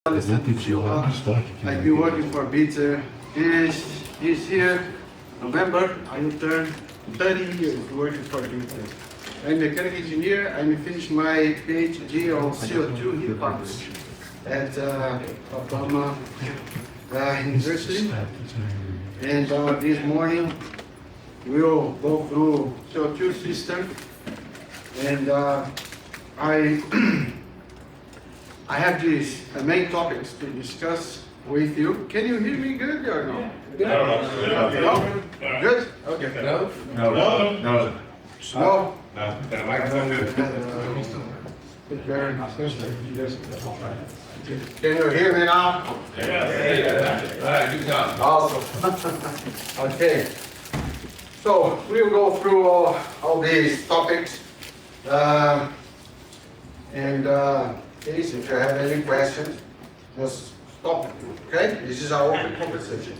Alessandro Silva. I've been working for BITZER, and this year, November, I will turn 30 years working for BITZER. I'm a mechanical engineer. I'm finishing my PhD on CO₂ heat pumps at Alabama University. And this morning, we'll go through CO₂ system, and I have these main topics to discuss with you. Can you hear me good or no? No? Good? Okay. No? No. No. No. Can you hear me now? Yeah. Awesome. Okay. So we'll go through all these topics. Please, if you have any questions, just stop it, okay? This is our open conversation.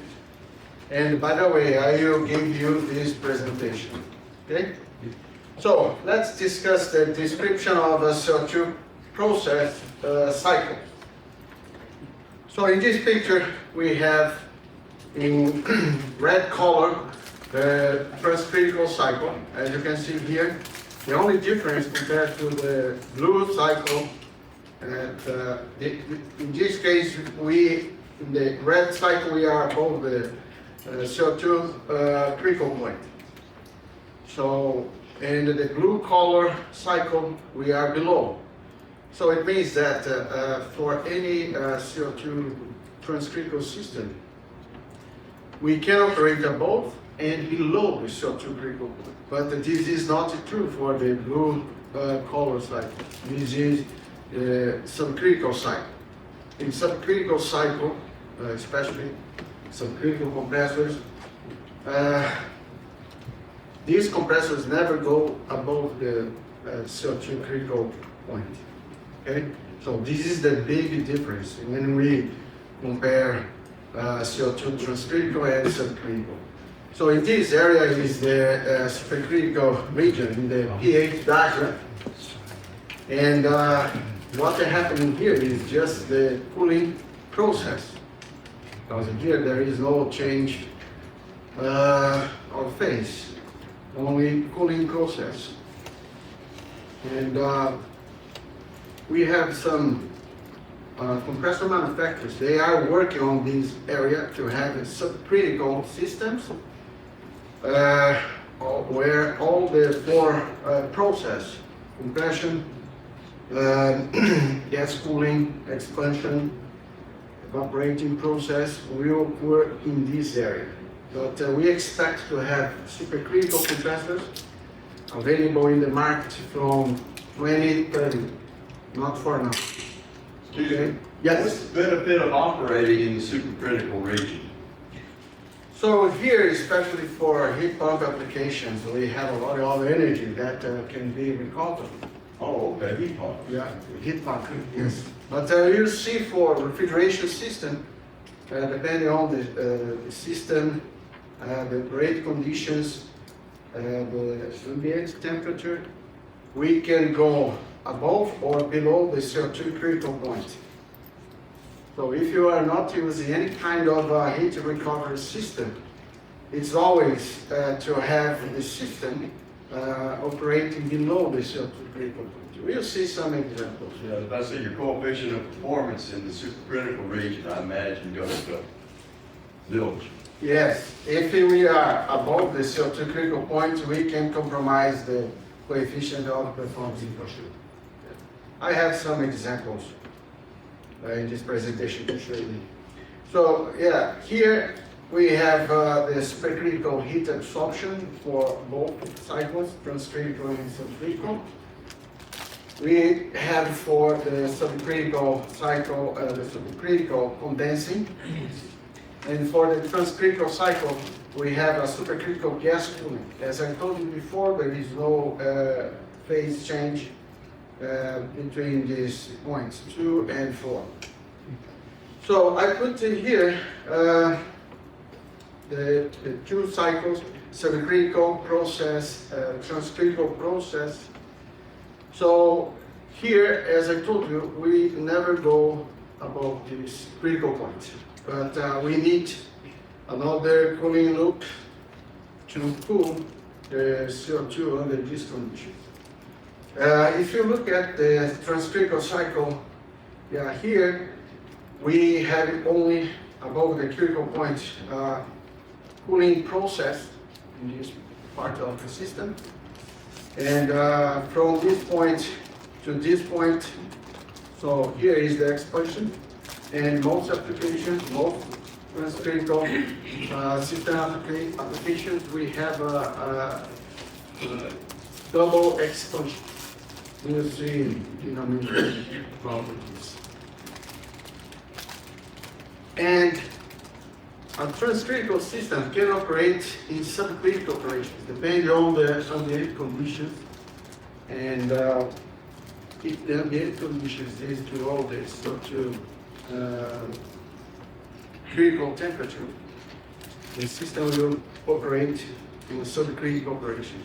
And by the way, I will give you this presentation, okay? So let's discuss the description of a CO₂ process cycle. So in this picture, we have in red color the transcritical cycle. As you can see here, the only difference compared to the blue cycle, in this case, in the red cycle, we are above the CO₂ critical point. So, in the blue color cycle, we are below. So it means that for any CO₂ transcritical system, we can operate above and below the CO₂ critical point. But this is not true for the blue color cycle. This is subcritical cycle. In subcritical cycle, especially subcritical compressors, these compressors never go above the CO₂ critical point. Okay, so this is the big difference when we compare CO₂ transcritical and subcritical. So in this area is the supercritical region in the pH diagram, and what is happening here is just the cooling process. Because here there is no change of phase, only cooling process. And we have some compressor manufacturers. They are working on this area to have subcritical systems where all the four process, compression, gas cooling, expansion, evaporating process will work in this area. But we expect to have supercritical compressors available in the market from 2030, not for now. Okay? Yes? What's the benefit of operating in the supercritical region? So here, especially for heat pump applications, we have a lot of energy that can be recovered. Oh, okay, heat pump. Yeah, heat pump, yes. But you see for refrigeration system, depending on the system, the operating conditions, the ambient temperature, we can go above or below the CO₂ critical point. So if you are not using any kind of heat recovery system, it's always to have the system operating below the CO₂ critical point. We'll see some examples. Yeah, if I see your coefficient of performance in the supercritical region, I imagine goes up. Zilch. Yes, if we are above the CO₂ critical point, we can compromise the coefficient of performance for sure. I have some examples in this presentation to show you. So yeah, here we have the supercritical heat absorption for both cycles, transcritical and subcritical. We have for the subcritical cycle, the supercritical condensing. And for the transcritical cycle, we have a supercritical gas cooling. As I told you before, there is no phase change between these points 2 and 4. So I put in here the two cycles, subcritical process, transcritical process. So here, as I told you, we never go above this critical point. But we need another cooling loop to cool the CO2 under these conditions. If you look at the transcritical cycle, here we have only above the critical point cooling process in this part of the system. And from this point to this point, so here is the expansion. And most applications, most transcritical system applications, we have a double expansion. We'll see denominator properties. And a transcritical system can operate in subcritical operations, depending on the ambient conditions. And if the ambient conditions is below this, so to critical temperature, the system will operate in subcritical operation.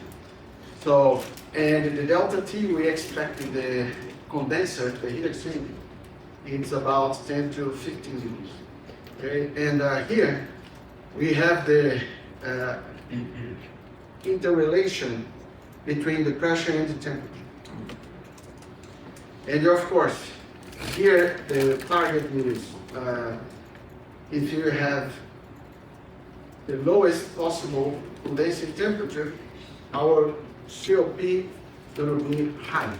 So, and the delta T we expect in the condenser, the heat exchanger, it's about 10 to 15 degrees. Okay, and here we have the interrelation between the pressure and the temperature. And of course, here the target is if you have the lowest possible condensing temperature, our COP will be high.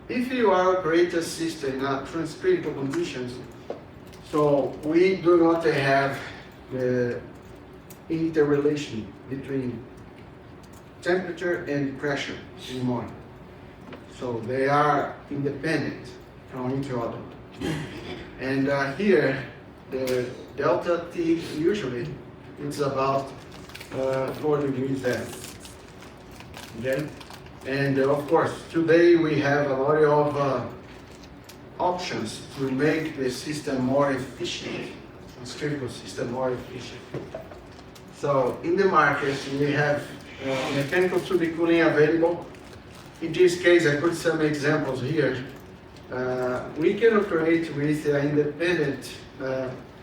If you are operating a system in transcritical conditions, so we do not have the interrelation between temperature and pressure anymore. So they are independent from each other. And here, the delta T usually is about 4 degrees there. Okay? And of course, today we have a lot of options to make the system more efficient, transcritical system more efficient. So in the market, we have mechanical subcooling available. In this case, I put some examples here. We can operate with an independent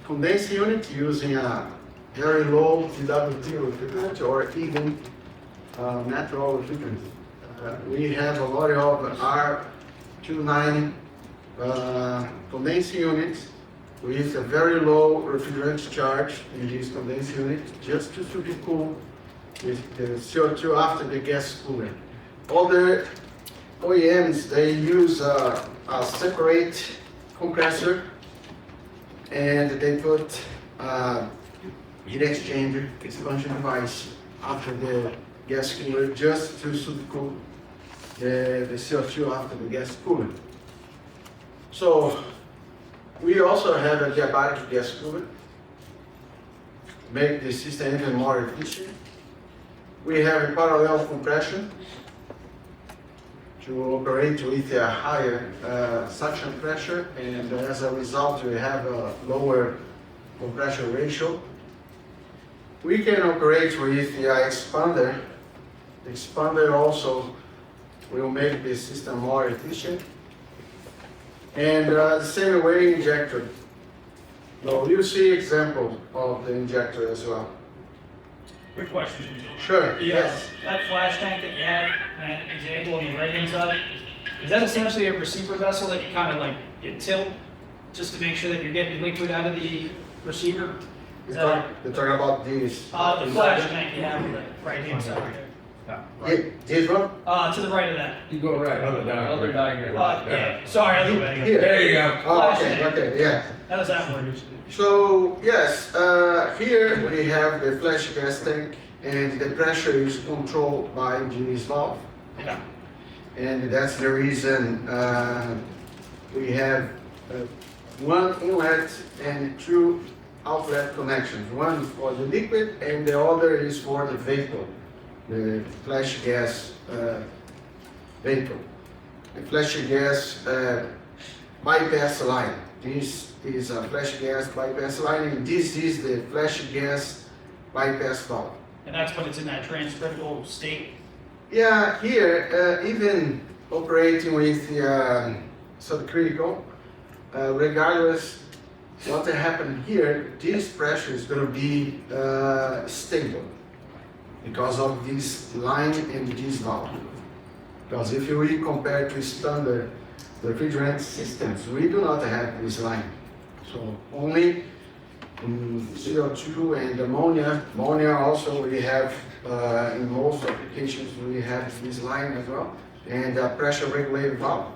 condensing unit using a very low DWT refrigerant or even natural refrigerant. We have a lot of R29 condensing units with a very low refrigerant charge in this condensing unit just to subcool the CO2 after the gas cooler. Other OEMs, they use a separate compressor and they put heat exchanger expansion device after the gas cooler just to subcool the CO2 after the gas cooler. So we also have a adiabatic gas cooler, make the system even more efficient. We have a parallel compression to operate with a higher suction pressure, and as a result we have a lower compression ratio. We can operate with the expander. The expander also will make the system more efficient. And the same way injector. So you see examples of the injector as well. Quick question. Sure, yes. That flash tank that you had, that example on the right-hand side, is that essentially a receiver vessel that you kind of like you tilt just to make sure that you're getting liquid out of the receiver? You're talking about this. The flash tank you have on the right-hand side. This one? To the right of that. You go right, other diagram. Yeah, sorry, other way. Here. There you go. Oh, okay, yeah. How does that work? So, yes, here we have the flash gas tank, and the pressure is controlled by this valve. Yeah. And that's the reason we have one inlet and two outlet connections. One for the liquid and the other is for the vapor, the flash gas vapor. The flash gas bypass line. This is a flash gas bypass line, and this is the flash gas bypass valve. And that's when it's in that transcritical state. Yeah, here, even operating with subcritical, regardless what happened here, this pressure is going to be stable because of this line and this valve. Because if we compare to standard refrigerant systems, we do not have this line. So only CO₂ and ammonia. Ammonia also we have in most applications we have this line as well, and a pressure regulator valve,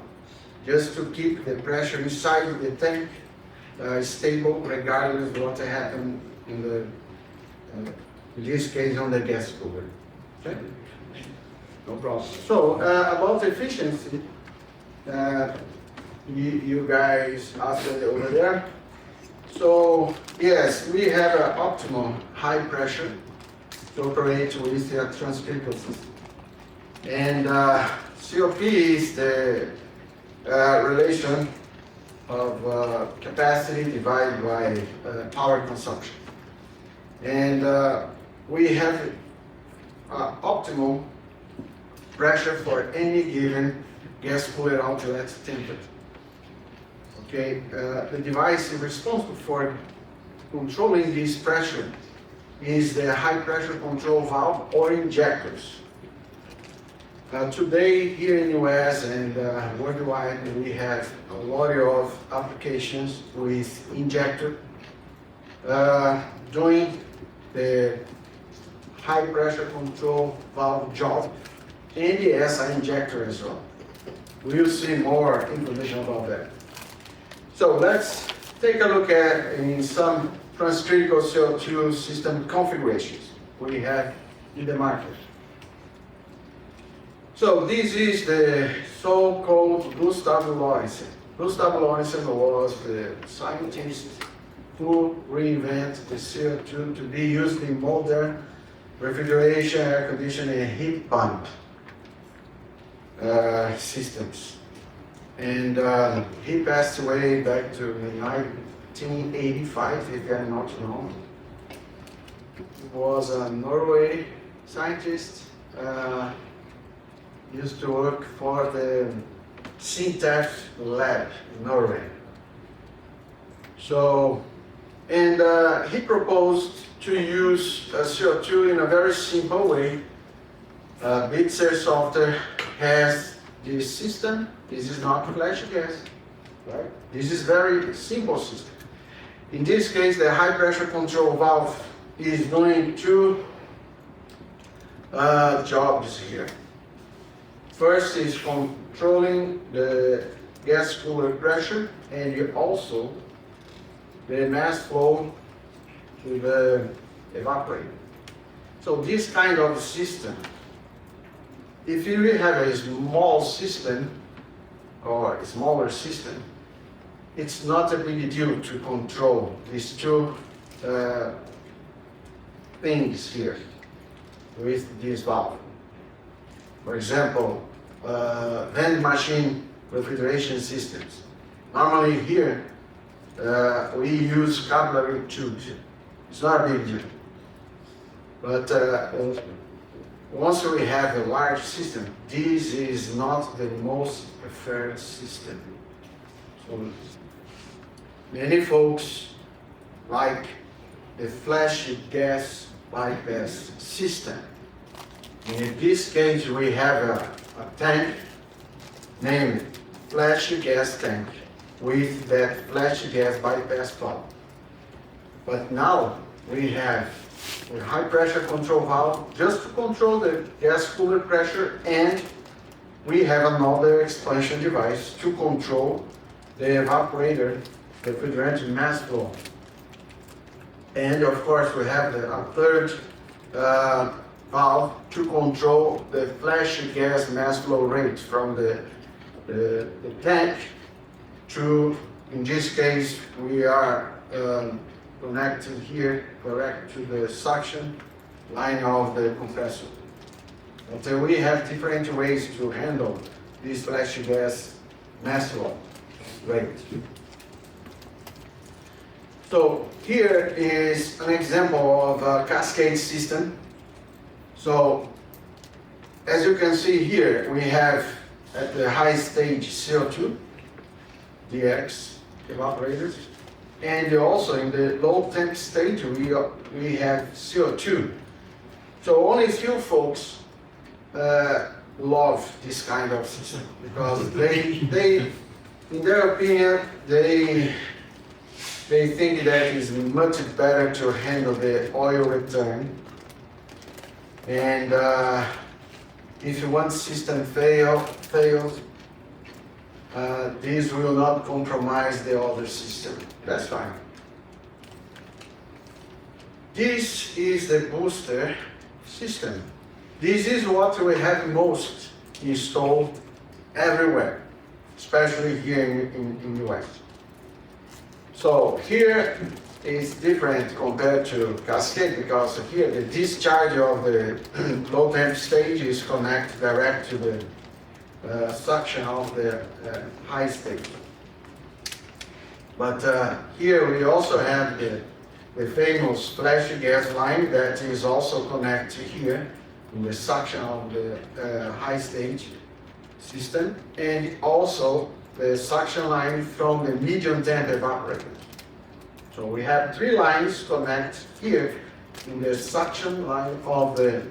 just to keep the pressure inside the tank stable regardless of what happened in the in this case on the gas cooler. Okay? No problem. So about efficiency, you guys asked it over there. So yes, we have an optimal high pressure to operate with the transcritical system. And COP is the relation of capacity divided by power consumption. And we have optimal pressure for any given gas cooler outlet temperature. Okay, the device responsible for controlling this pressure is the high pressure control valve or injectors. Today here in the US and worldwide we have a lot of applications with injector doing the high pressure control valve job and the SI injector as well. We'll see more information about that. So let's take a look at in some transcritical CO₂ system configurations we have in the market. So this is the so-called Gustav Lorentzen. Gustav Lorentzen was the scientist who reinvented the CO₂ to be used in modern refrigeration, air conditioning, and heat pump systems. And he passed away back to 1985, if I'm not wrong. He was a Norway scientist, used to work for the SINTEF lab in Norway. So, and he proposed to use CO₂ in a very simple way. BITZER software has this system. This is not flash gas, right? This is very simple system. In this case, the high pressure control valve is doing two jobs here. First is controlling the gas cooler pressure and also the mass flow to the evaporator. So this kind of system, if you have a small system or a smaller system, it's not a big deal to control these two things here with this valve. For example, vending machine refrigeration systems. Normally here, we use capillary tubes. It's not a big deal. But once we have a large system, this is not the most preferred system. So many folks like the flash gas bypass system. And in this case, we have a tank named flash gas tank with that flash gas bypass valve. But now we have a high pressure control valve just to control the gas cooler pressure, and we have another expansion device to control the evaporator, the refrigerant mass flow. And of course we have a third valve to control the flash gas mass flow rate from the tank to, in this case, we are connected here correct to the suction line of the compressor. But we have different ways to handle this flash gas mass flow rate. So here is an example of a cascade system. So as you can see here, we have at the high stage CO₂, DX evaporators. And also in the low temp stage, we have CO2. So only few folks love this kind of system because they in their opinion, they think that it's much better to handle the oil return. And if one system fails, this will not compromise the other system. That's fine. This is the booster system. This is what we have most installed everywhere, especially here in US. So here is different compared to cascade because here the discharge of the low temp stage is connected direct to the suction of the high stage. But here we also have the famous flash gas line that is also connected here in the suction of the high stage system, and also the suction line from the medium temp evaporator. So we have three lines connect here in the suction line of the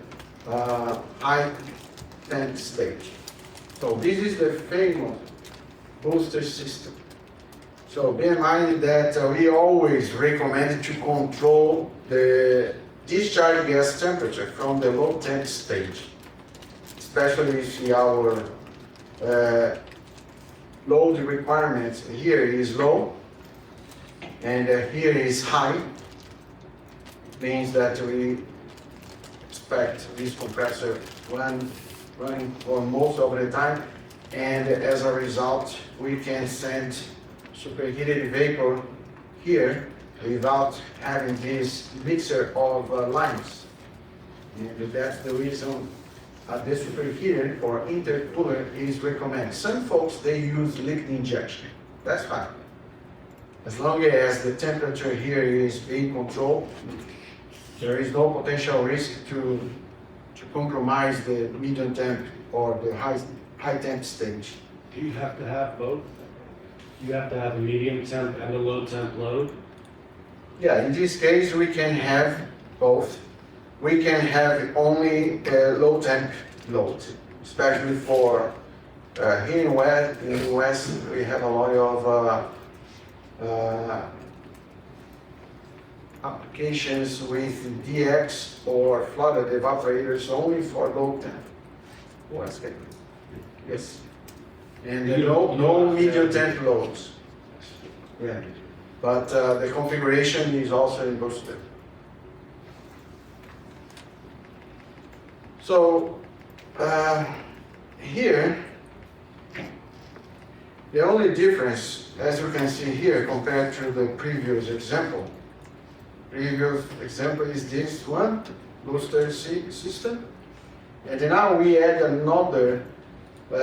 high temp stage. So this is the famous booster system. So bear in mind that we always recommend to control the discharge gas temperature from the low temp stage, especially if our load requirements here is low and here is high. It means that we expect this compressor running for most of the time, and as a result we can send superheated vapor here without having this mixer of lines. And that's the reason the superheater or intercooler is recommended. Some folks, they use liquid injection. That's fine. As long as the temperature here is being controlled, there is no potential risk to compromise the medium temp or the high temp stage. Do you have to have both? You have to have a medium temp and a low temp load? Yeah, in this case we can have both. We can have only a low temp load, especially for here in the US we have a lot of applications with DX or flooded evaporators only for low temp. Yes. And no medium temp loads. Yeah. But the configuration is also in booster. So here, the only difference, as you can see here, compared to the previous example is this one, booster system. And now we add another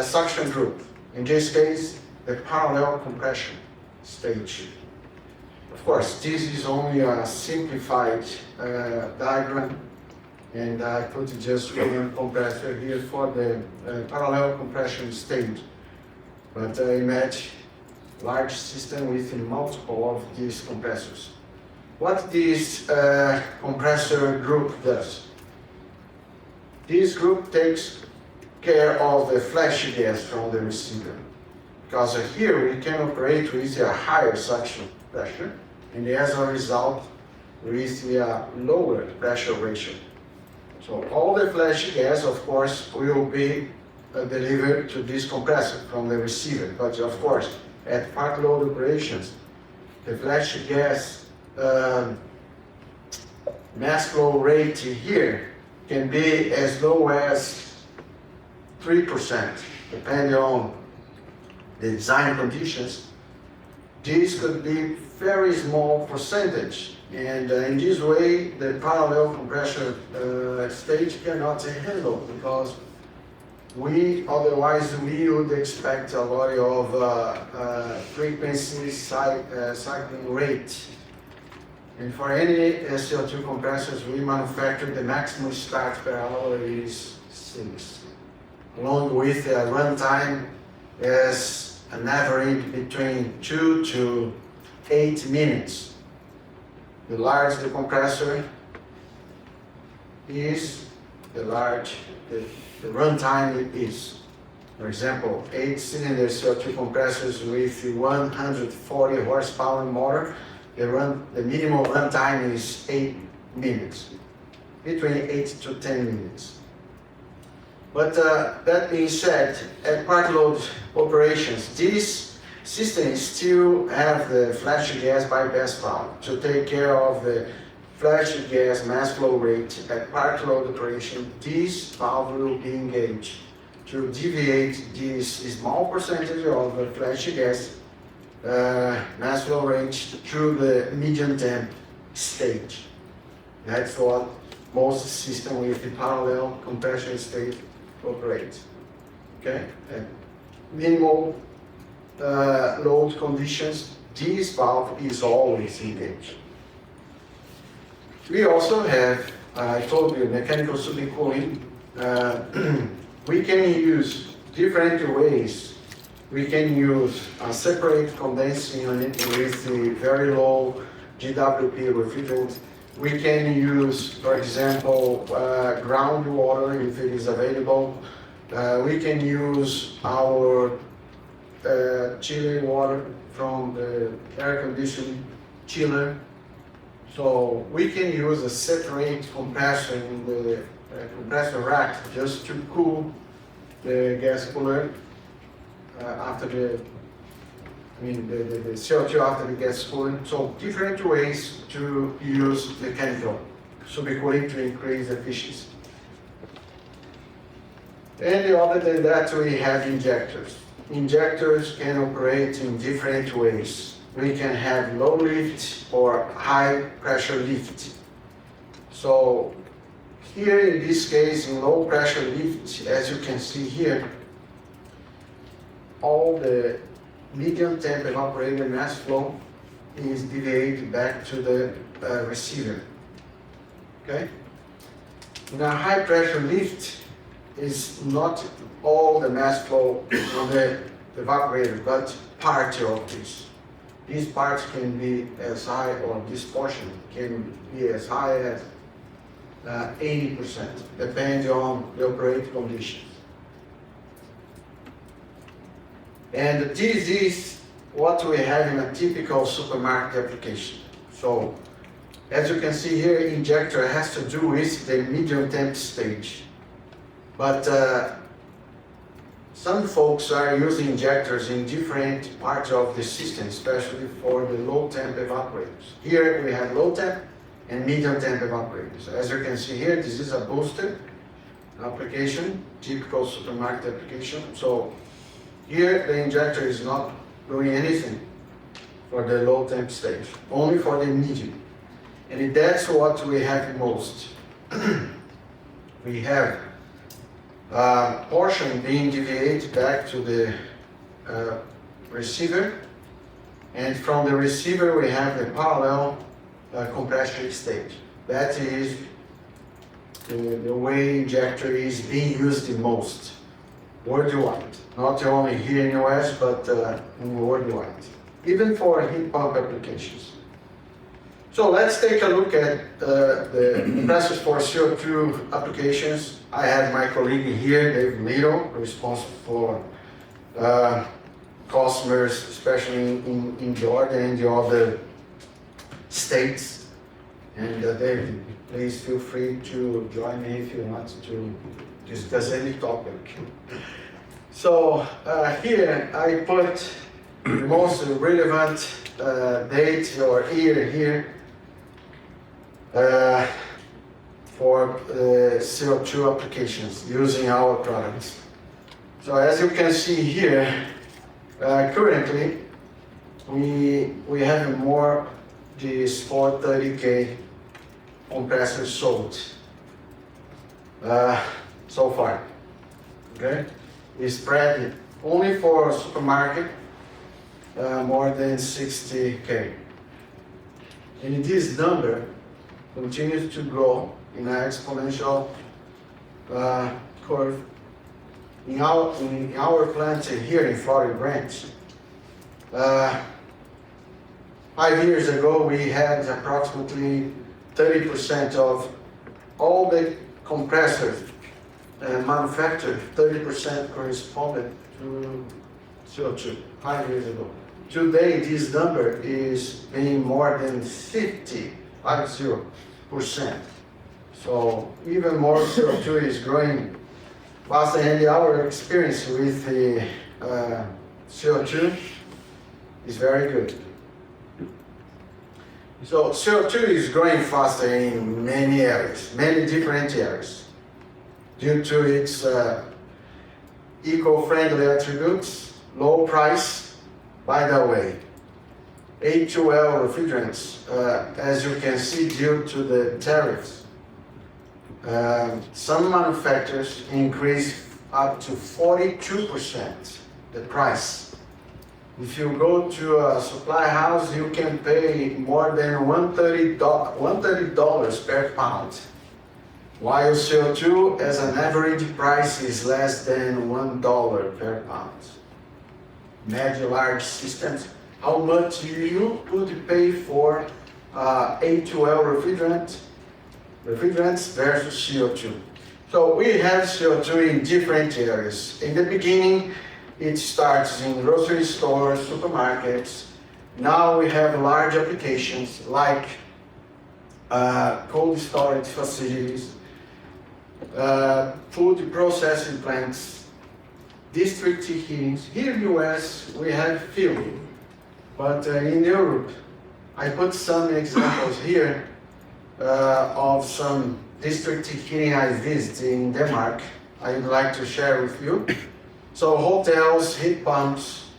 suction group. In this case, the parallel compression stage. Of course, this is only a simplified diagram, and I put just one compressor here for the parallel compression stage. But imagine large system with multiple of these compressors. What this compressor group does? This group takes care of the flash gas from the receiver. Because here we can operate with a higher suction pressure, and as a result, with a lower pressure ratio. So all the flash gas, of course, will be delivered to this compressor from the receiver. But of course, at part load operations, the flash gas mass flow rate here can be as low as 3%, depending on the design conditions. This could be very small percentage, and in this way, the parallel compression stage cannot handle, because otherwise we would expect a lot of frequency cycling rate. And for any CO2 compressors we manufacture, the maximum start per hour is 6, along with a runtime as an average between 2 to 8 minutes. The larger the compressor is, the runtime is. For example, 8-cylinder CO2 compressors with 140 horsepower motor, the minimum runtime is 8 minutes, between 8 to 10 minutes. But that being said, at part load operations, these systems still have the flash gas bypass valve to take care of the flash gas mass flow rate. At part load operation, this valve will be engaged to deviate this small percentage of the flash gas mass flow rate through the medium temp stage. That's what most systems with the parallel compression state operate. Okay? And minimal load conditions, this valve is always engaged. We also have, I told you, mechanical subcooling. We can use different ways. We can use a separate condensing unit with the very low GWP refrigerant. We can use, for example, groundwater if it is available. We can use our chiller water from the air conditioning chiller. So we can use a separate compressor in the compressor rack just to cool the gas cooler after the CO2 after the gas cooling. So different ways to use mechanical subcooling to increase efficiency. And other than that, we have injectors. Injectors can operate in different ways. We can have low lift or high pressure lift. So here in this case, in low pressure lift, as you can see here, all the medium temp evaporator mass flow is deviated back to the receiver. Okay? In a high pressure lift, is not all the mass flow from the evaporator, but part of this. These parts can be as high, or this portion can be as high as 80%, depending on the operating conditions. And this is what we have in a typical supermarket application. So, as you can see here, injector has to do with the medium temp stage. But some folks are using injectors in different parts of the system, especially for the low temp evaporators. Here we have low temp and medium temp evaporators. As you can see here, this is a booster application, typical supermarket application. So here the injector is not doing anything for the low temp stage, only for the medium. And that's what we have most. We have portion being deviated back to the receiver, and from the receiver we have the parallel compression stage. That is the way injector is being used the most worldwide, not only here in the US, but worldwide, even for heat pump applications. So let's take a look at the compressors for CO2 applications. I have my colleague here, Dave Little, responsible for customers, especially in Georgia and the other states. And Dave, please feel free to join me if you want to discuss any topic. So here I put the most relevant date or year here for CO2 applications using our products. So as you can see here, currently we have more these 430K compressors sold so far. Okay, we spread only for supermarket more than 60K, and this number continues to grow in an exponential curve. In our plant here in Florida Branch, 5 years ago, we had approximately 30% of all the compressors manufactured, 30% corresponded to CO2 5 years ago. Today, this number is being more than 50%. So even more CO2 is growing faster, and our experience with the CO2 is very good. So CO2 is growing faster in many areas, many different areas, due to its eco-friendly attributes, low price. By the way, A2L refrigerants, as you can see, due to the tariffs, some manufacturers increase up to 42% the price. If you go to a supply house, you can pay more than $130 per pound, while CO2 as an average price is less than $1 per pound. Imagine large systems, how much you could pay for A2L refrigerants versus CO2. So we have CO2 in different areas. In the beginning, it starts in grocery stores, supermarkets. Now we have large applications like cold storage facilities, food processing plants, district heating. Here in the US, we have few, but in Europe, I put some examples here of some district heating I visited in Denmark. I would like to share with you. So hotels, heat pumps,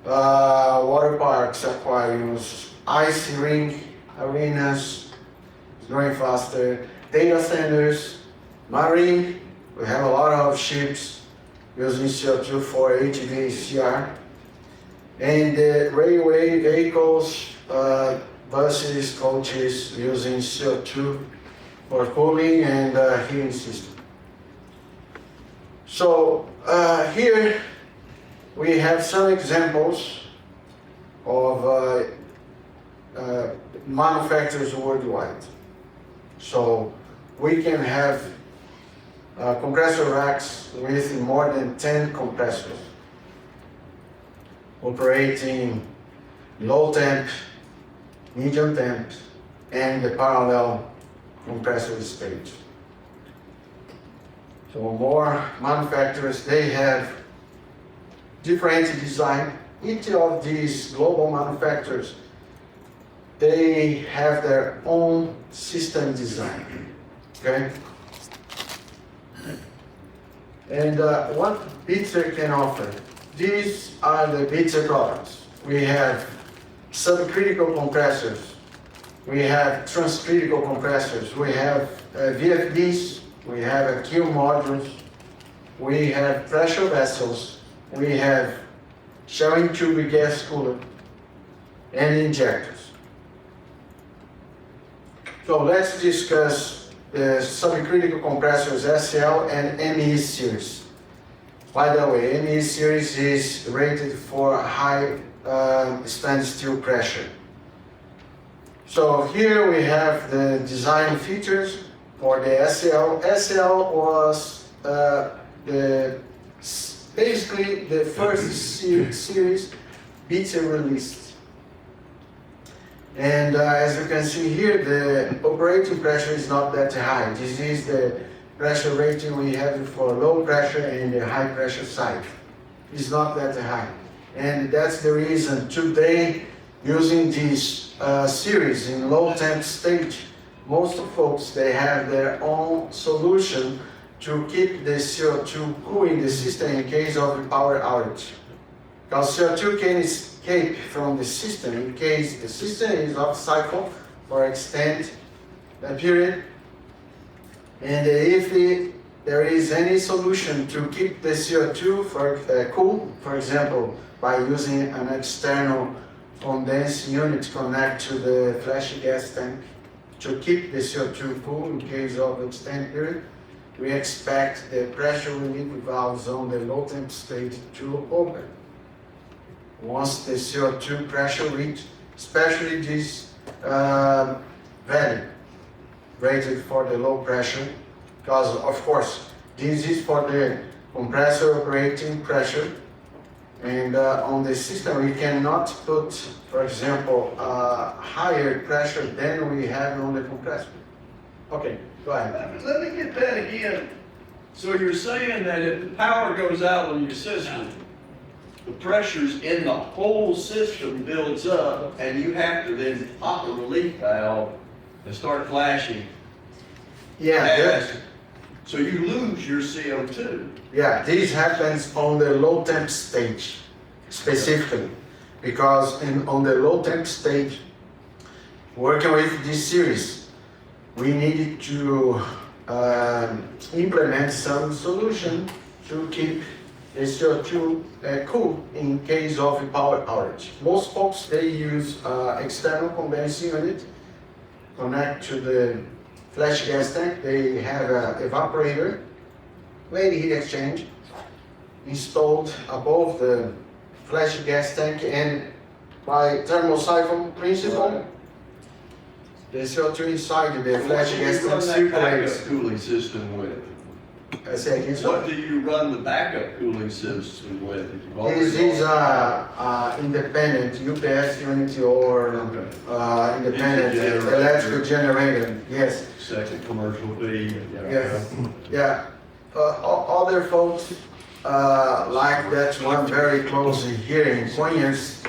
water parks, aquariums, ice rink, arenas, growing faster, data centers, marine, we have a lot of ships using CO2 for HVAC&R, and railway vehicles, buses, coaches using CO2 for cooling and heating system. So here we have some examples of manufacturers worldwide. So we can have compressor racks with more than 10 compressors operating low temp, medium temp, and the parallel compressor stage. So more manufacturers, they have different design. Each of these global manufacturers, they have their own system design, okay? And what BITZER can offer, these are the BITZER products. We have subcritical compressors, we have transcritical compressors, we have VFDs, we have Q modules, we have pressure vessels, we have sharing tube gas cooler, and injectors. So let's discuss the subcritical compressors SL and ME series. By the way, ME series is rated for high standstill pressure. So here we have the design features for the SL. SL was basically the first series BITZER released. And as you can see here, the operating pressure is not that high. This is the pressure rating we have for low pressure and the high pressure side. It's not that high. And that's the reason today, using this series in low temp stage, most folks, they have their own solution to keep the CO2 cool in the system in case of a power outage. Because CO2 can escape from the system in case the system is off cycle for extended period. And if there is any solution to keep the CO2 cool, for example, by using an external condensing unit connect to the flash gas tank to keep the CO2 cool in case of extended period, we expect the pressure relief valves on the low temp state to open. once the CO2 pressure reach, especially this value rated for the low pressure, because of course this is for the compressor operating pressure, and on the system we cannot put, for example, higher pressure than we have on the compressor. Okay, go ahead. Let me get that again. So you're saying that if the power goes out on your system, the pressures in the whole system builds up, and you have to then pop a relief valve and start flashing Yeah, gas. So you lose your CO2. yeah, this happens on the low temp stage specifically, because on the low temp stage, working with this series, we needed to implement some solution to keep the CO2 cool in case of a power outage. Most folks, they use external condensing unit, connect to the flash gas tank. They have an evaporator, lady heat exchange, installed above the flash gas tank, and by thermosiphon principle, the CO2 inside the flash gas tank What do you run that circulates. backup cooling system with? I say again, so What do you run the backup cooling system with? You've already this is gone- independent UPS unit or independent electrical generator. Yes. Second commercial fee. Yes. Yeah. Other folks like that one very closely here in Conyers,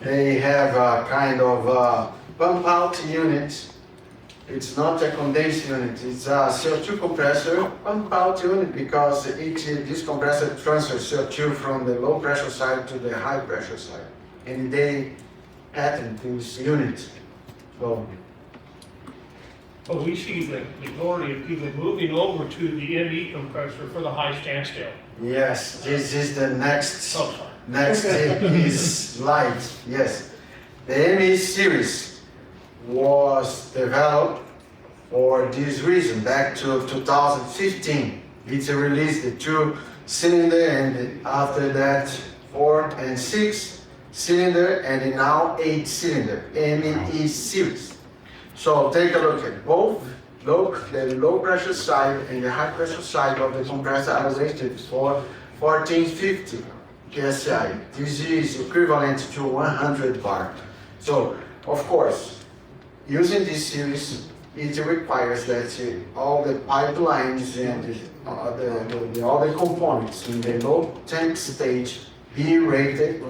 they have a kind of pump out unit. It's not a condensing unit, it's a CO2 compressor pump out unit, because this compressor transfers CO2 from the low pressure side to the high pressure side. And they patent this unit. So, Well, we see the majority of people moving over to the ME compressor for the high standstill. yes, this is the next. Oh, sorry. Next is light, yes. The ME series was developed for this reason back to 2015. It released the 2-cylinder, and after that 4 and 6 cylinder, and now 8 cylinder ME series. So take a look at both. Look, the low pressure side and the high pressure side of the compressor are rated for 1450 PSI. This is equivalent to 100 bar. So, of course, using this series, it requires that all the pipelines and all the components in the low tank stage be rated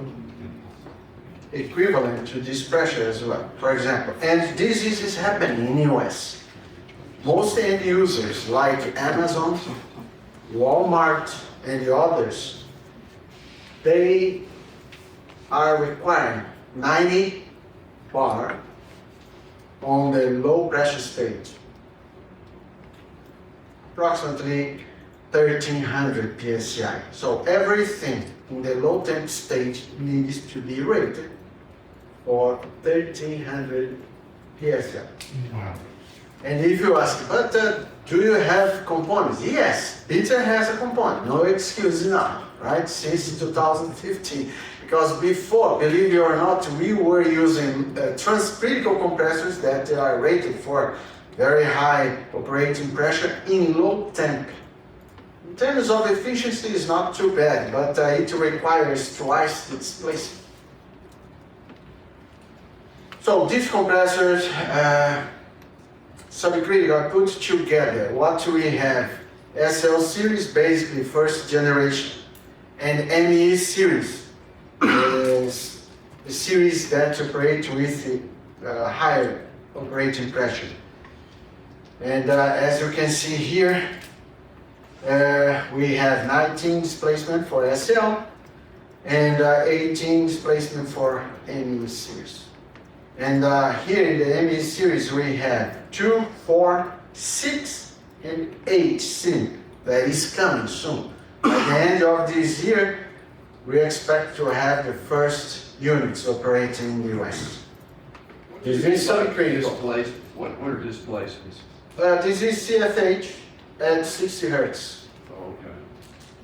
equivalent to this pressure as well, for example. And this is happening in US. Most end users like Amazon, Walmart, and the others, they are requiring 90 bar on the low pressure stage, approximately 1300 PSI. So everything in the low temp stage needs to be rated for 1300 PSI. Wow. And if you ask, but do you have components? Yes, BITZER has a component, no excuse now, right? Since 2015. Because before, believe it or not, we were using transcritical compressors that are rated for very high operating pressure in low temp. In terms of efficiency, it's not too bad, but it requires twice the displacement. So these compressors, subcritical, are put together. What we have, SL series, basically first generation, and ME series is the series that operate with higher operating pressure. And as you can see here, we have 19 displacement for SL and 18 displacement for ME series. And here in the ME series we have 2, 4, 6, and 8 cylinder that is coming soon. At the end of this year, we expect to have the first units operating in the US. This is subcritical. What are displacements? This is CFH at 60 hertz. Oh,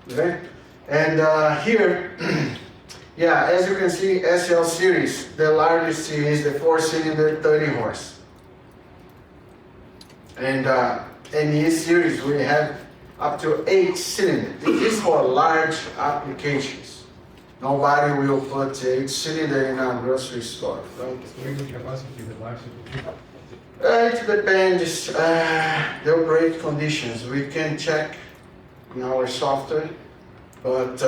okay. Okay? And here Yeah, as you can see, SL series, the largest is the 4-cylinder 30 horse. And NE series, we have up to 8 cylinders. This is for large applications. Nobody will put 8 cylinder in a grocery store, right? It depends the operate conditions. We can check in our software, but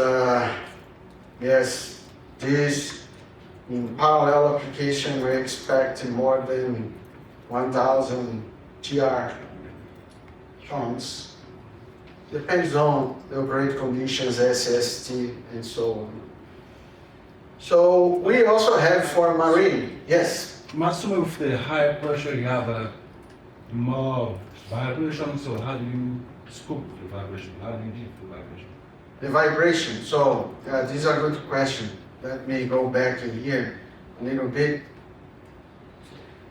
yes, this in parallel application we expect more than 1,000 TR tons. Depends on the operate conditions, SST, and so on. So we also have for marine, yes. Maximum of the high pressure, you have more vibration, so how do you scope the vibration? How do you deal with the vibration? The vibration, so this is a good question. Let me go back to here a little bit.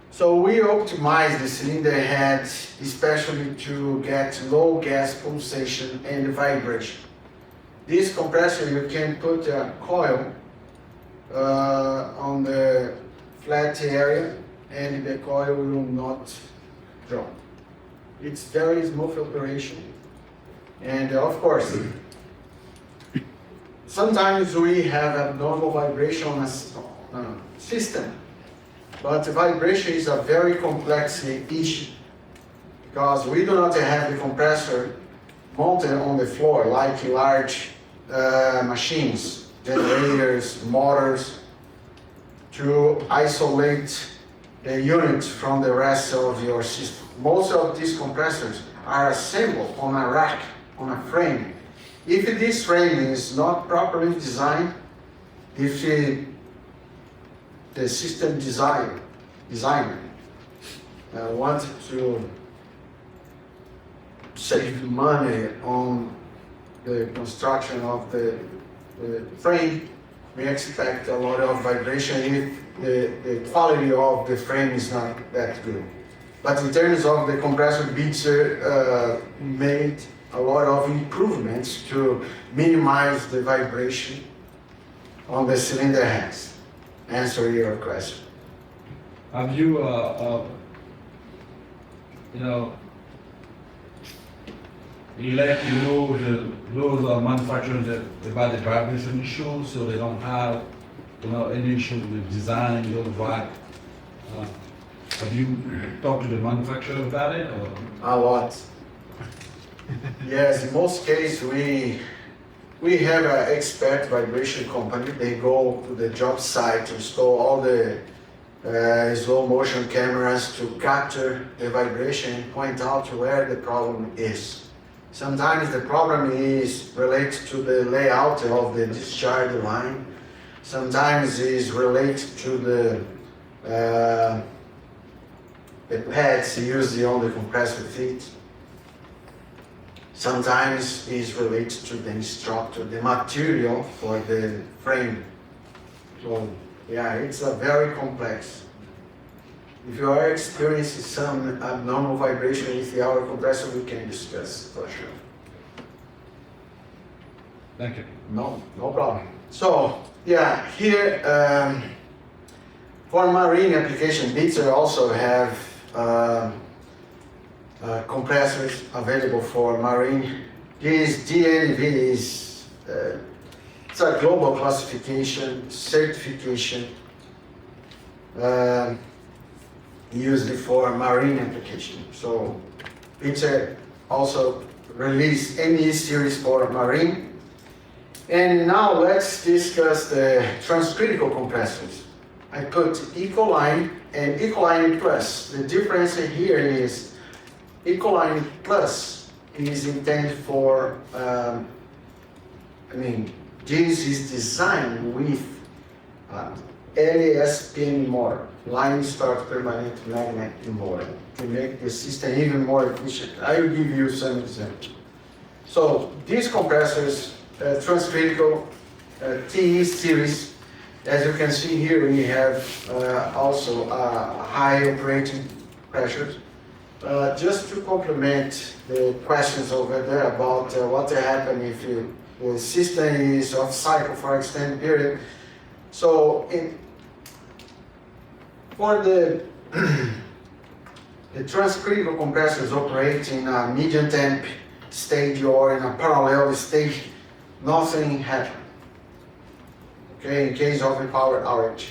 So we optimize the cylinder head, especially to get low gas pulsation and vibration. This compressor, you can put a coil on the flat area and the coil will not drop. It's very smooth operation. And of course, sometimes we have abnormal vibration on a system, but vibration is a very complex issue because we do not have the compressor mounted on the floor like large machines, generators, motors, to isolate the unit from the rest of your system. Most of these compressors are assembled on a rack, on a frame. If this frame is not properly designed, if the system designer wanted to save money on the construction of the frame, we expect a lot of vibration if the quality of the frame is not that good. But in terms of the compressor, BITZER made a lot of improvements to minimize the vibration on the cylinder heads. Answer your question. Have you, those manufacturers that about the vibration issues, so they don't have, any issue with design, those vibe. Have you talked to the manufacturer about it, or? A lot. Yes, in most cases we have an expert vibration company. They go to the job site to install all the slow motion cameras to capture the vibration and point out where the problem is. Sometimes the problem is related to the layout of the discharge line. Sometimes is related to the pads used on the compressor feet. Sometimes is related to the instructor, the material for the frame. So yeah, it's a very complex. If you are experiencing some abnormal vibration with our compressor, we can discuss for sure. Thank you. No problem. So yeah, here for marine application, BITZER also have compressors available for marine. This DNV is it's a global classification, certification used for marine application. So BITZER also released NE series for marine. And now let's discuss the transcritical compressors. I put Ecoline and Ecoline Plus. The difference here is Ecoline Plus is intended for, this is designed with LSPM motor, line start permanent magnet motor, to make the system even more efficient. I will give you some examples. So these compressors, transcritical TE series, as you can see here, we have also high operating pressures. Just to complement the questions over there about what happens if the system is off cycle for extended period, So for the the transcritical compressors operate in a medium temp stage or in a parallel stage, nothing happens. Okay, in case of a power outage.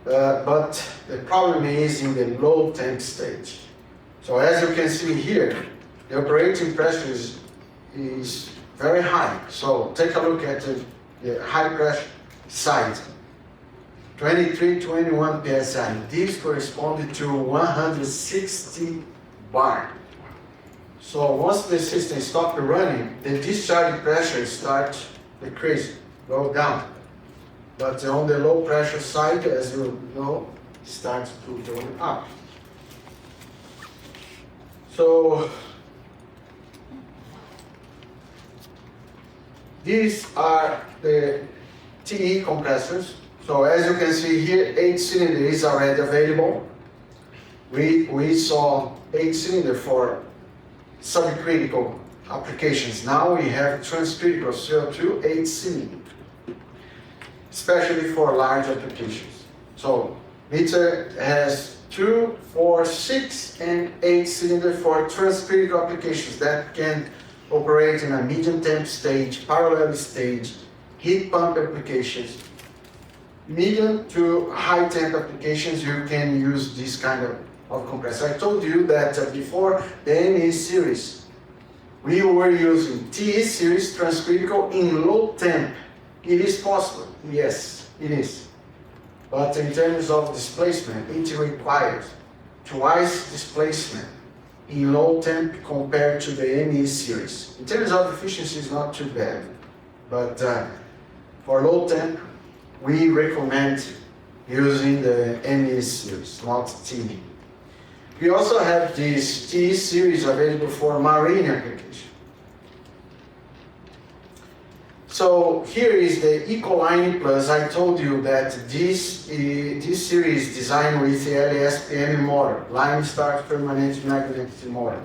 But the problem is in the low temp stage. So as you can see here, the operating pressure is very high. So take a look at the high pressure side. 23, 21 psi. This corresponded to 160 bar. So once the system stops running, the discharge pressure starts decreasing, go down. But on the low pressure side, as you know, starts to go up. So these are the TE compressors. So as you can see here, 8 cylinder is already available. We saw 8 cylinder for subcritical applications. Now we have transcritical CO₂ 8 cylinder, especially for large applications. So BITZER has 2, 4, 6, and 8 cylinder for transcritical applications that can operate in a medium temp stage, parallel stage, heat pump applications. Medium to high temp applications, you can use this kind of compressor. I told you that before the ME series, we were using TE series transcritical in low temp. It is possible, yes, it is. But in terms of displacement, it requires twice displacement in low temp compared to the ME series. In terms of efficiency, it's not too bad. But for low temp, we recommend using the ME series, not TE. We also have this TE series available for marine application. So here is the EcoLine Plus. I told you that this series is designed with the LSPM motor, line start permanent magnetic motor.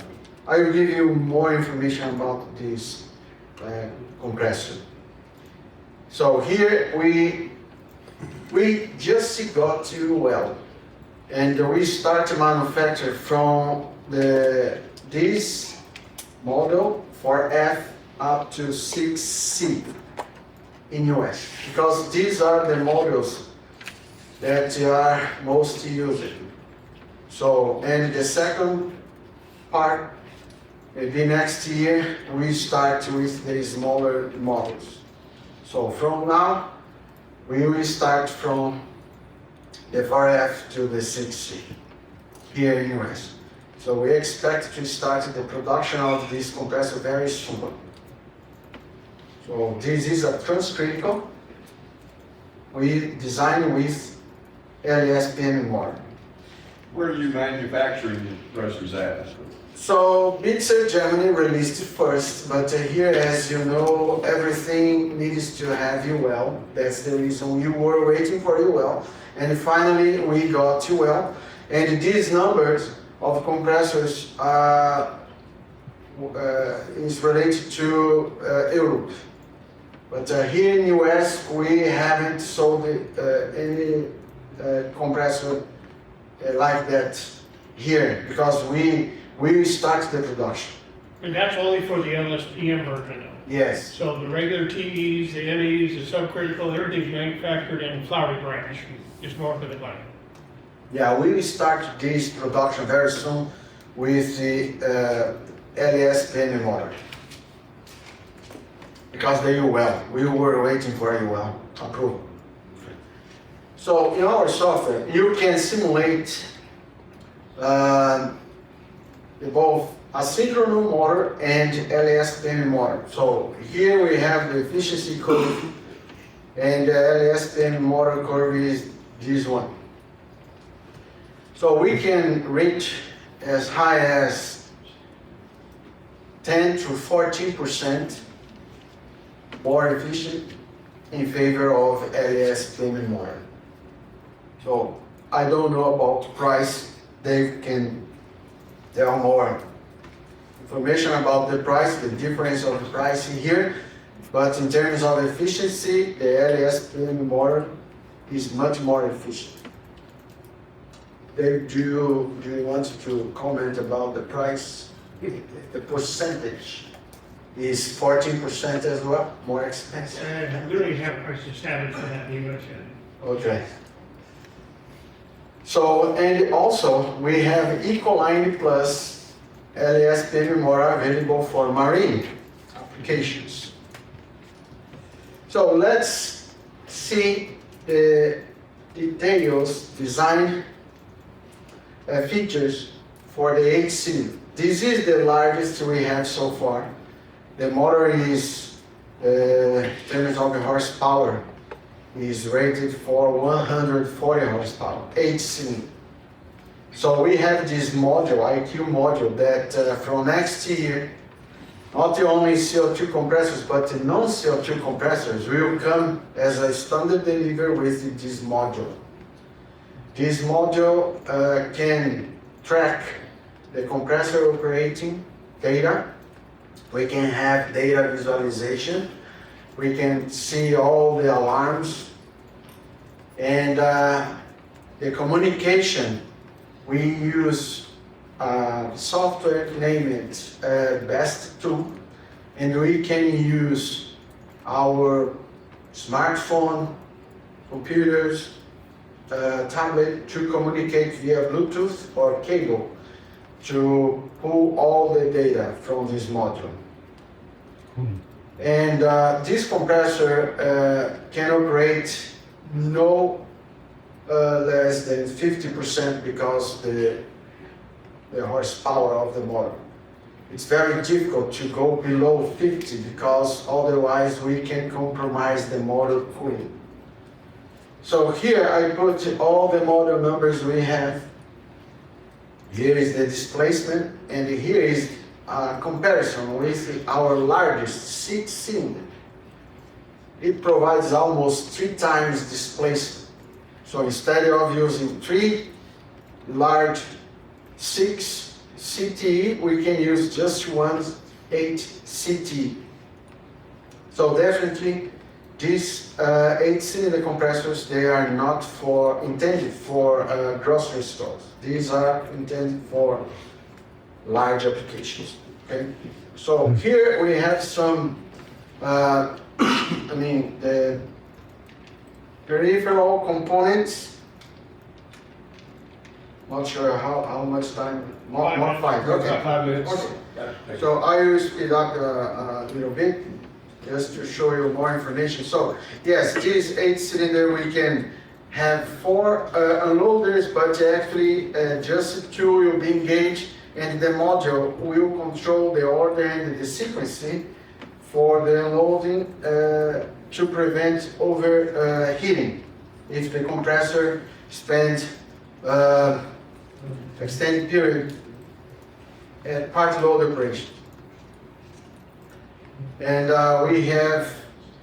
I will give you more information about this compressor. So here we just got to well, and we start to manufacture from this model for F up to 6C in US, because these are the models that are most used. So, and the second part, maybe next year, we start with the smaller models. So from now, we will start from the 4F to the 6C here in US. So we expect to start the production of this compressor very soon. So this is a transcritical. We design with LSPM motor. Where are you manufacturing the compressors at? So BITZER Germany released it first, but here, as you know, everything needs to have UL. That's the reason we were waiting for UL, and finally we got UL. And these numbers of compressors is related to Europe. But here in US, we haven't sold any compressor like that here, because we start the production. And that's only for the LSPM version though. Yes. So the regular TEs, the NEs, the subcritical, everything's manufactured in Flowery Branch, just north of Atlanta. Yeah, we will start this production very soon with the LSPM motor. Because they do well. We were waiting for UL approval. So in our software, you can simulate both asynchronous motor and LSPM motor. So here we have the efficiency curve, and the LSPM motor curve is this one. So we can reach as high as 10 to 14% more efficient in favor of LSPM motor. So I don't know about price. They can tell more information about the price, the difference of the price here. But in terms of efficiency, the LSPM motor is much more efficient. Dave, do you want to comment about the price? The percentage is 14% as well, more expensive. We don't even have a price established for that in the US yet. Okay. So, and also we have Ecoline Plus LSPM motor available for marine applications. So let's see the details, design features for the 8-cylinder. This is the largest we have so far. The motor is, in terms of horsepower, is rated for 140 horsepower, 8-cylinder. So we have this module, IQ module, that from next year, not only CO2 compressors, but the non-CO2 compressors will come as a standard delivery with this module. This module can track the compressor operating data. We can have data visualization. We can see all the alarms. And the communication, we use software named BEST2, and we can use our smartphone, computers, tablet to communicate via Bluetooth or cable to pull all the data from this module. And this compressor can operate no less than 50% because the horsepower of the motor. It's very difficult to go below 50 because otherwise we can compromise the motor fully. So here I put all the model numbers we have. Here is the displacement, and here is a comparison with our largest 6-cylinder. It provides almost 3 times displacement. So instead of using 3 large 6 CTE, we can use just 1 8 CTE. So definitely these 8-cylinder compressors, they are not intended for grocery stores. These are intended for large applications. Okay. So here we have some, the peripheral components. Not sure how much time. More 5. Okay. 5 minutes. Okay. So I will speed up a little bit just to show you more information. So yes, this 8-cylinder we can have 4 unloaders, but actually just 2 will be engaged, and the module will control the order and the sequence for the unloading to prevent overheating if the compressor spends extended period at part load operation. And we have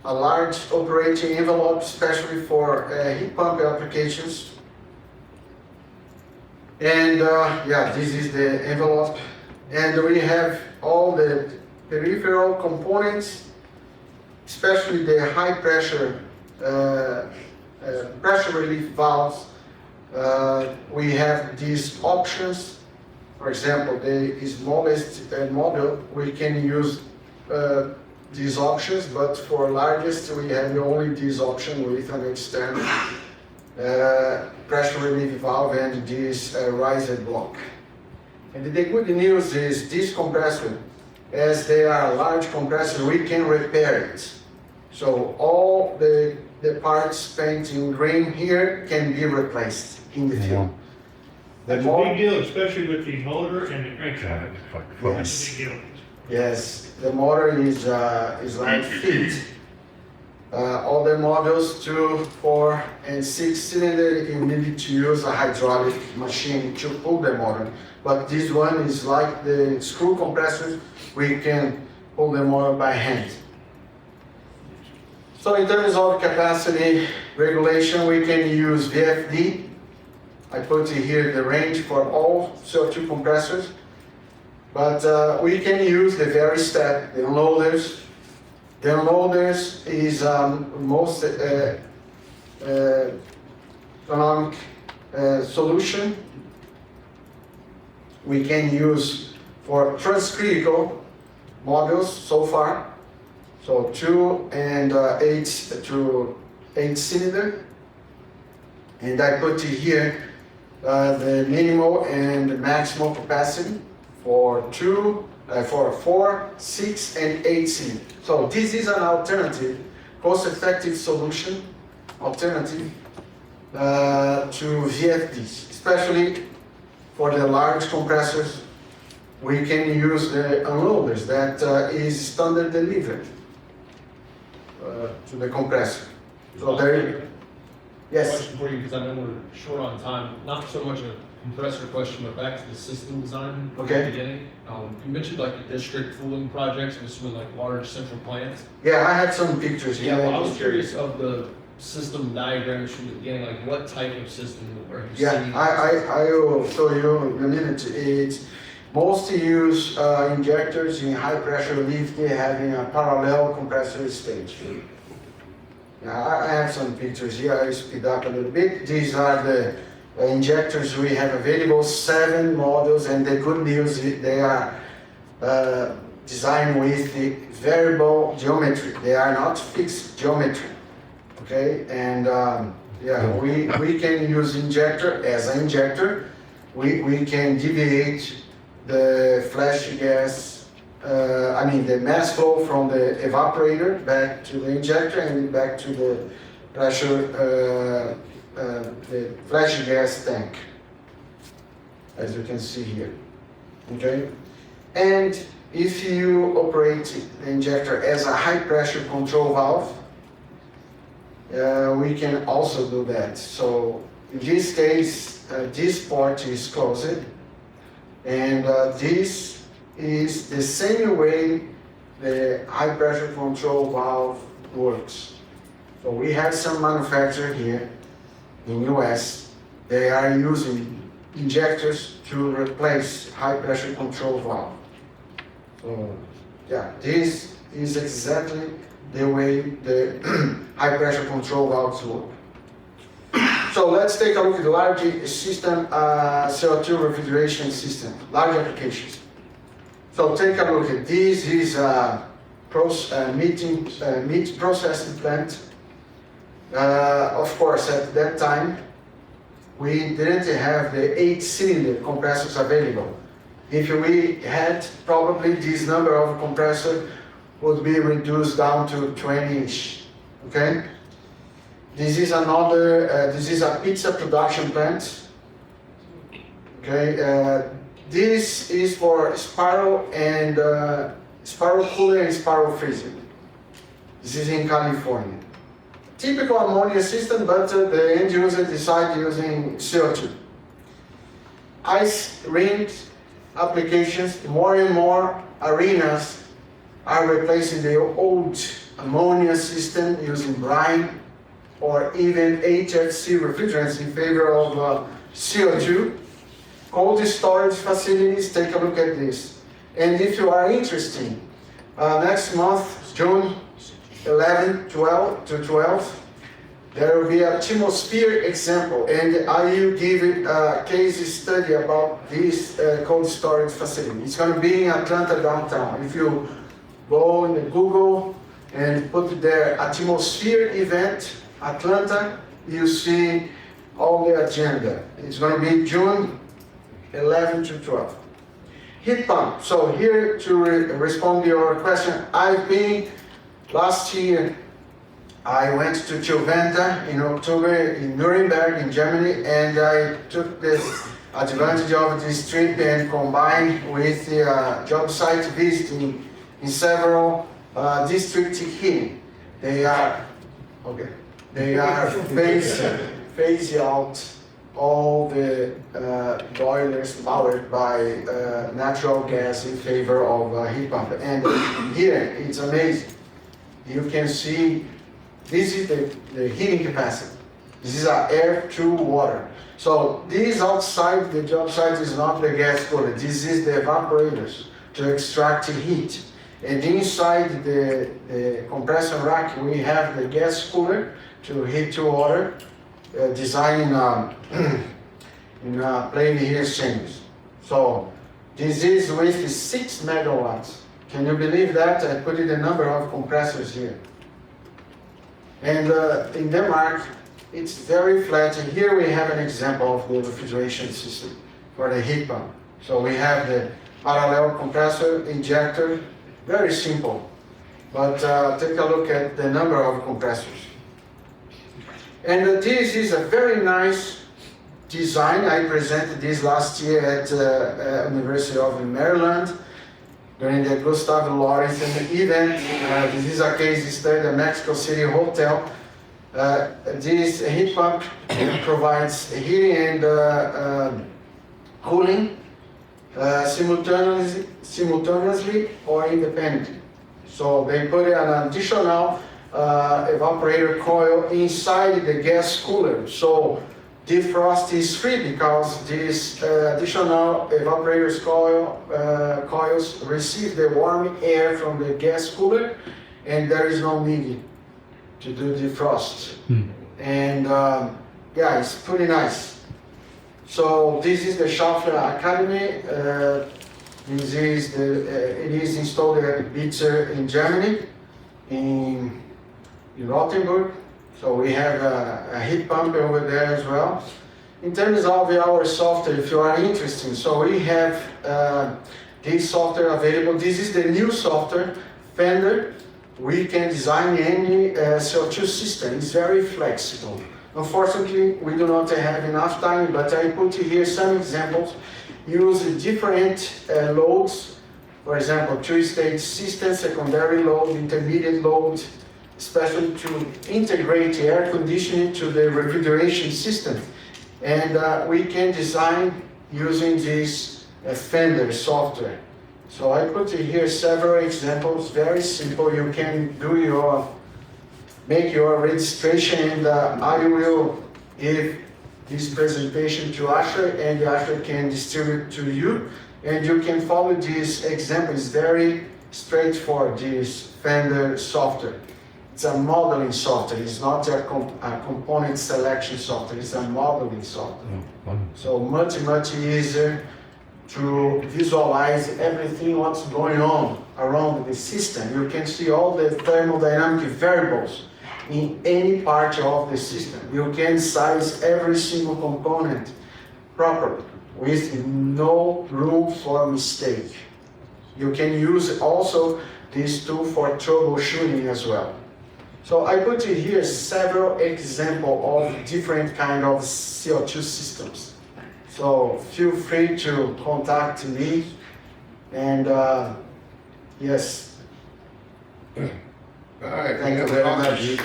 a large operating envelope, especially for heat pump applications. And this is the envelope. And we have all the peripheral components, especially the high pressure pressure relief valves. We have these options. For example, the smallest model, we can use these options, but for largest, we have only this option with an external pressure relief valve and this riser block. And the good news is this compressor, as they are a large compressor, we can repair it. So all the parts painted in green here can be replaced in the field. That's a big deal, especially with the motor and the crankshaft. That's a big deal. Yes, the motor is like feet. All the models 2, 4, and 6-cylinder, you need to use a hydraulic machine to pull the motor. But this one is like the screw compressors, we can pull the motor by hand. So in terms of capacity regulation, we can use VFD. I put here the range for all CO2 compressors. But we can use the VARISTEP, the unloaders, The unloaders is most economic solution we can use for transcritical models so far. So 2 and 8 to 8 cylinder. And I put here the minimal and maximal capacity for 4, 6, and 8 cylinder. So this is an alternative, cost-effective solution, alternative to VFDs, especially for the large compressors. We can use the unloaders that is standard delivered to the compressor. So there, yes. Question for you, because I know we're short on time. Not so much a compressor question, but back to the system design. Okay. At the beginning. You mentioned like the district cooling projects, and this was like large central plants. Yeah, I had some pictures here. Yeah, well, I was curious of the system diagrams from the beginning, like what type of system are you seeing? Yeah, I will show you in a minute. It's mostly use injectors in high pressure lift having a parallel compressor stage. Yeah, I have some pictures here. I speed up a little bit. These are the injectors we have available, 7 models, and the good news is they are designed with the variable geometry. They are not fixed geometry. Okay, and yeah, we can use injector as an injector. We can deviate the flash gas, the mass flow from the evaporator back to the injector and back to the pressure, the flash gas tank, as you can see here. Okay, and if you operate the injector as a high pressure control valve, we can also do that. So in this case, this port is closed, and this is the same way the high pressure control valve works. So we have some manufacturer here in US, they are using injectors to replace high pressure control valve. So yeah, this is exactly the way the high pressure control valves work. So let's take a look at the large system, CO₂ refrigeration system, large applications. So take a look at this. Is a meat processing plant. Of course, at that time, we didn't have the 8-cylinder compressors available. If we had, probably this number of compressors would be reduced down to 20-ish, okay? This is this is a pizza production plant, okay? This is for spiral and spiral cooler and spiral freezer. This is in California. Typical ammonia system, but the end user decided using CO₂. Ice rink applications, more and more arenas are replacing the old ammonia system using brine or even HFC refrigerants in favor of CO₂. Cold storage facilities, take a look at this. And if you are interested, next month, June 11 to 12, there will be a atmosphere example, and I will give a case study about this cold storage facility. It's going to be in Atlanta downtown. If you go in Google and put there atmosphere event, Atlanta, you see all the agenda. It's going to be June 11 to 12. Heat pump. So here to respond to your question, last year, I went to Juventa in October in Nuremberg in Germany, and I took the advantage of this trip and combined with the job site visiting in several district heating. They are phasing out all the boilers powered by natural gas in favor of heat pump. And here, it's amazing. You can see, this is the heating capacity. This is air to water. So this outside the job site is not the gas cooler. This is the evaporators to extract heat. And inside the compressor rack, we have the gas cooler to heat to water, designed in plain heat exchangers. So this is with 6 megawatts. Can you believe that? I put in the number of compressors here. And in Denmark, it's very flat. And here we have an example of the refrigeration system for the heat pump. So we have the parallel compressor, ejector, very simple. But take a look at the number of compressors. And this is a very nice design. I presented this last year at University of Maryland during the Gustav Lawrence event. This is a case study at Mexico City Hotel. This heat pump provides heating and cooling simultaneously or independently. So they put an additional evaporator coil inside the gas cooler. So defrost is free because this additional evaporator coils receive the warm air from the gas cooler, and there is no need to do defrost. And yeah, it's pretty nice. So this is the Schaeffler Academy. It is installed at BITZER in Germany, in Rothenburg. So we have a heat pump over there as well. In terms of our software, if you are interested, so we have this software available. This is the new software, Fender. We can design any CO2 system. It's very flexible. Unfortunately, we do not have enough time, but I put here some examples. Use different loads, for example, two-stage system, secondary load, intermediate load, especially to integrate air conditioning to the refrigeration system. And we can design using this Fender software. So I put here several examples, very simple. You can do make your registration, and I will give this presentation to ASHRAE, and ASHRAE can distribute to you. And you can follow this example. It's very straightforward, this Fender software. It's a modeling software. It's not a component selection software. It's a modeling software. So much easier to visualize everything what's going on around the system. You can see all the thermodynamic variables in any part of the system. You can size every single component properly with no room for mistake. You can use also this tool for troubleshooting as well. So I put here several examples of different kind of CO2 systems. So feel free to contact me, and yes. All right. Thank you very much.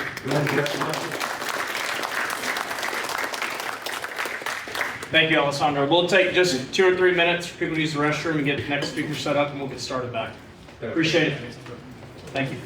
Thank you, Alessandro. We'll take just 2 or 3 minutes for people to use the restroom and get the next speaker set up, and we'll get started back. Appreciate it. Thank you.